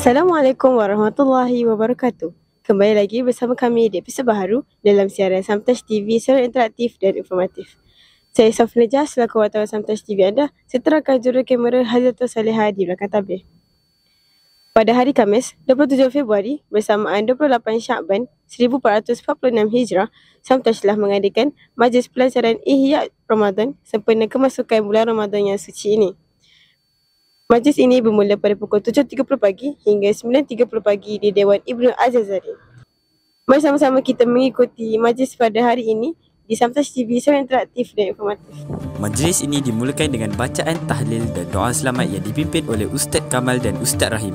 Assalamualaikum warahmatullahi wabarakatuh. Kembali lagi bersama kami di episod baru dalam siaran Samtouch TV secara interaktif dan informatif. Saya Safina Jah selaku wartawan Samtouch TV anda, serta juru kamera Hazratul Saleha di belakang tabir. Pada hari Khamis, 27 Februari bersamaan 28 Syakban 1446 Hijrah, Samtouch telah mengadakan majlis pelajaran Ihya Ramadan sempena kemasukan bulan Ramadan yang suci ini. Majlis ini bermula pada pukul 7.30 pagi hingga 9.30 pagi di Dewan Ibnu Az-Zazari. Mari sama-sama kita mengikuti majlis pada hari ini di Samtouch TV secara interaktif dan informatif. Majlis ini dimulakan dengan bacaan tahlil dan doa selamat yang dipimpin oleh Ustaz Kamal dan Ustaz Rahim.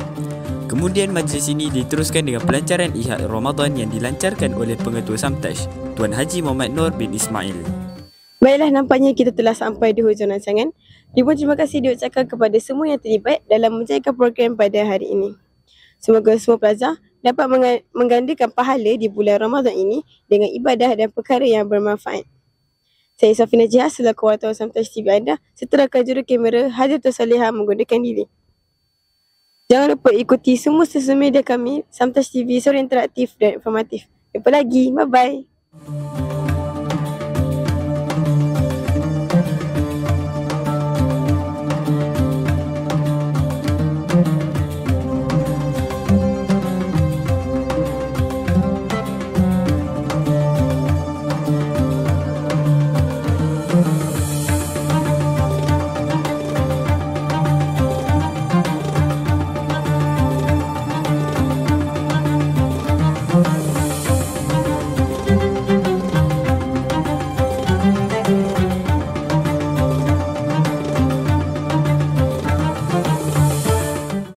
Kemudian majlis ini diteruskan dengan pelancaran Ihya Ramadan yang dilancarkan oleh Pengetua Samtouch, Tuan Haji Muhammad Nur bin Ismail. Baiklah, nampaknya kita telah sampai di hujung rancangan. Ribuan terima kasih diucapkan kepada semua yang terlibat dalam menjayakan program pada hari ini. Semoga semua pelajar dapat menggandakan pahala di bulan Ramadan ini dengan ibadah dan perkara yang bermanfaat. Saya Safina Jah selaku wartawan Samtouch TV anda, serta juru kamera Hazratul Saleha menggunakan diri. Jangan lupa ikuti semua sosial media kami Samtouch TV secara interaktif dan informatif. Jumpa lagi, bye-bye.